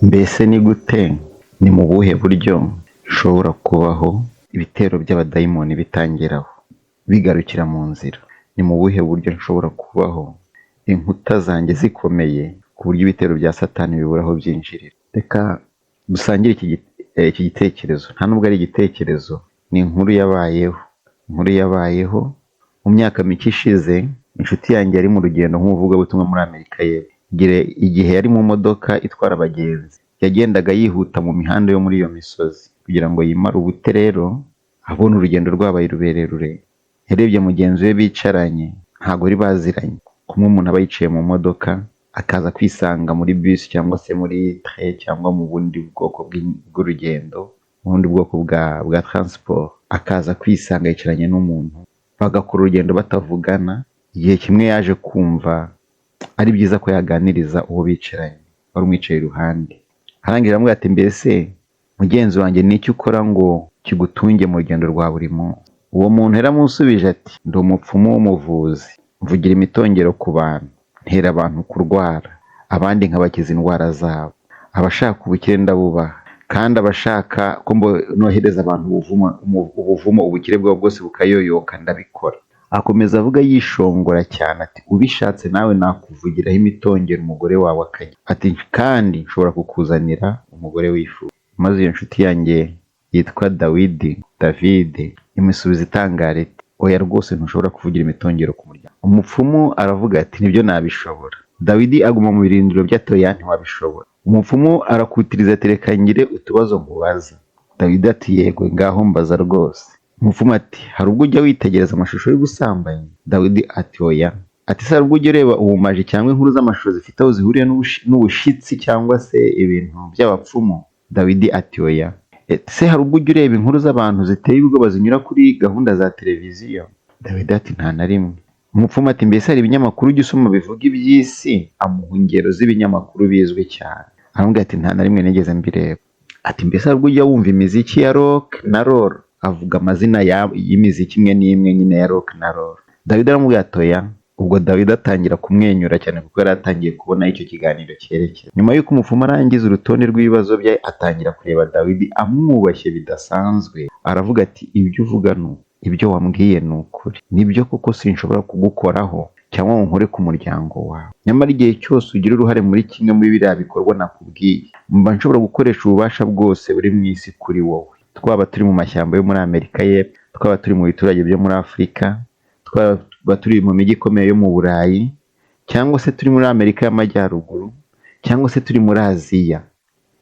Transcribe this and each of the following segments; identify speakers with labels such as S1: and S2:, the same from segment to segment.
S1: Mbese ni gute, ni mu buhe buryo bishobora kubaho ibitero by'abadayimoni bitangiraho bigarukira mu nzira? Ni mu buhe buryo nshobora kubaho inkuta zanjye zikomeye ku buryo ibitero bya Satani bibura aho byinjirira? Reka dusangire iki gitekerezo. Nta nubwo ari igitekerezo, ni inkuru yabayeho. Inkuru yabayeho mu myaka mike ishize. Inshuti yanjye yari mu rugendo nk'umuvugabutumwa muri Amerika y'Epfo. Igihe yari mu modoka itwara abagenzi, yagendaga yihuta mu mihanda yo muri iyo misozi kugira ngo yimare ubute. Rero abona urugendo rwabaye rurerure, yarebye mugenzi we bicaranye, ntabwo bari baziranye. Kumwe umuntu aba yicaye mu modoka akaza kwisanga muri bus cyangwa se muri train cyangwa mu bundi bwoko bw'urugendo, mu bundi bwoko bwa transport, akaza kwisanga yicaranye n'umuntu bagakora urugendo batavugana. Igihe kimwe yaje kumva ari byiza ko yaganiriza uwo bicaranye wari umwicaye iruhande. Arangira aramubwira ati, mbese mugenzi wanjye ni iki ukora ngo kigutunge mu rugendo rwa buri munsi? Uwo muntu yaramusubije ati, ndi umupfumu w'umuvuzi, mvugira imitongero ku bantu, ntera abantu kurwara, abandi nkabakiza indwara zabo. Abashaka ubukire ndabubaha, kandi abashaka ko nohereza abantu ubuvumo ubukire bwabo bwose bukayoyoka ndabikora. Akomeza avuga yishongora cyane ati, ubishatse nawe nakuvugiraho imitongero umugore wawe akajya. Ati, kandi nshobora kukuzanira umugore wifuza. Maze iyo nshuti yanjye yitwa David imusubiza itangara iti, oya rwose ntushobora kuvugira imitongero ku muryango. Umupfumu aravuga ati, nibyo nabishobora. Dawidi aguma mu birindiro by'atoya, ntiwabishobora. Umupfumu arakutiriza ati, reka ngire utubazo nkubaza. Dawidi ati, yego ngaho mbaza rwose. Umupfumu ati, hari ubwo ujya witegereza amashusho y'ubusambanyi? Dawidi ati, oya. Ati, se hari ubwo ujya ureba ubumaji cyangwa inkuru z'amashusho zifite aho zihuriye n'ubushitsi cyangwa se ibintu by'abapfumu? Dawidi ati, oya. Se hari ubwo ujya ureba inkuru z'abantu ziteye ubwoba zinyura kuri gahunda za televiziyo? Dawidi ati, nta na rimwe. Umupfumu ati, mbese hari ibinyamakuru ujya usoma bivuga iby'isi? Amuha ingero z'ibinyamakuru bizwi cyane. Aramubwira ati, nta na rimwe nigeze mbireba. Ati, mbese hari ubwo ujya wumva imiziki ya rock na roll? Avuga amazina y'imiziki imwe n'imwe nyine ya rock na roll. Dawidi aramubwira ati, oya. Ubwo Dawidi atangira kumwenyura cyane kuko yari atangiye kubona icyo kiganiro cyerekeye. Nyuma y'uko umupfumu arangiza urutonde rw'ibibazo bye, atangira kureba Dawidi amwubashye bidasanzwe. Aravuga ati, ibyo uvuga ibyo wambwiye ni ukuri. Nibyo koko sinshobora kugukoraho cyangwa ngo nkore ku muryango wawe. Nyamara igihe cyose ugira uruhare muri kimwe muri biriya bikorwa nakubwiye, mba nshobora gukoresha ububasha bwose buri mu isi kuri wowe. Twaba turi mu mashyamba yo muri Amerika y'Epfo, twaba turi mu biturage byo muri Afurika, twaba turi mu mijyi ikomeye yo mu Burayi, cyangwa se turi muri Amerika y'Amajyaruguru, cyangwa se turi muri Aziya.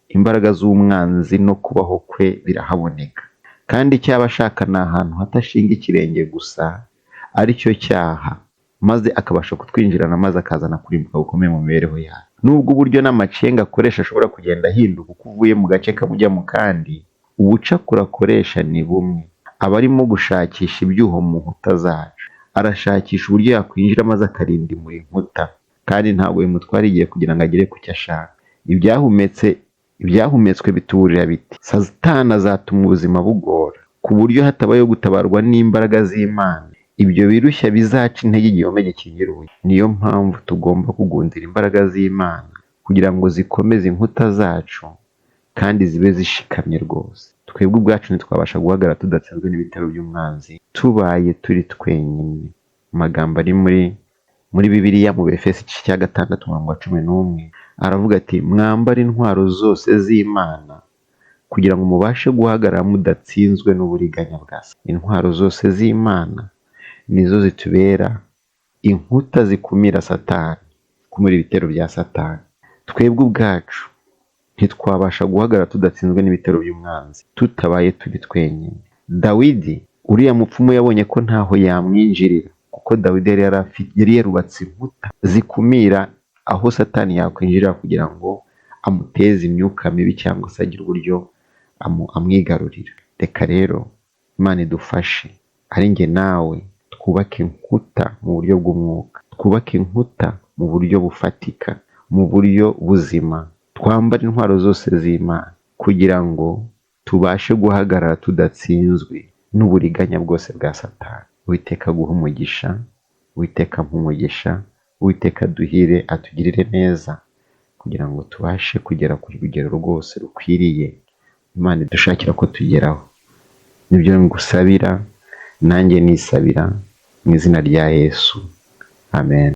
S1: Imbaraga z'umwanzi no kubaho kwe birahaboneka, kandi icyo aba ashaka ni ahantu hatashinga ikirenge gusa, aricyo cyaha, maze akabasha kutwinjirana maze akazana kurimbuka gukomeye mu mibereho yawe. Nubwo uburyo n'amacenga akoresha ashobora kugenda ahinduka uko uvuye mu gace kamwe ujya mu kandi, ubucakura akoresha ni bumwe. Aba arimo gushakisha ibyuho mu nkuta zacu. Arashakisha uburyo yakwinjira maze akarindimura inkuta, kandi ntabwo bimutwara igihe kugira ngo agere ku cyo ashaka. Ibyahumetswe bituburira biti, Satani azatuma ubuzima bugora ku buryo hatabayeho gutabarwa n'imbaraga z'Imana. Ibyo birushya bizaca intege igihome gikingira ubuye. Niyo mpamvu tugomba kugundira imbaraga z'Imana kugira ngo zikomeze inkuta zacu kandi zibe zishikamye rwose. Twebwe ubwacu ntitwabasha guhagarara tudatsinzwe n'ibitero by'umwanzi tubaye turi twenyine. Amagambo ari muri Bibiliya mu Befeso igice cya 6:11 aravuga ati, mwambare intwaro zose z'Imana kugira ngo mubashe guhagarara mudatsinzwe n'uburiganya bwa Satani. Intwaro zose z'Imana nizo zitubera inkuta zikumira Satani, kumira ibitero bya Satani. Twebwe ubwacu ntitwabasha guhagarara tudatsinzwe n'ibitero by'umwanzi tutabaye turi twenyine. Dawidi, uriya mupfumu, yabonye ko ntaho yamwinjirira kuko Dawidi yari yarubatse inkuta zikumira aho Satani yakwinjirira kugira ngo amuteze imyuka mibi cyangwa se agire uburyo amwigarurira. Reka rero Imana idufashe, ari njye nawe, twubake inkuta mu buryo bw'umwuka, twubake inkuta mu buryo bufatika, mu buryo buzima. Twambare intwaro zose z'Imana kugira ngo tubashe guhagarara tudatsinzwe n'uburiganya bwose bwa Satani. Uwiteka aguhe umugisha, Uwiteka ampe umugisha, Uwiteka aduhire, atugirire neza. kugira ngo tubashe kugera ku rugero rwose rukwiriye Imana idushakira ko tugeraho. Nibyo ngusabira, nanjye nisabira mu izina rya Yesu. Amen.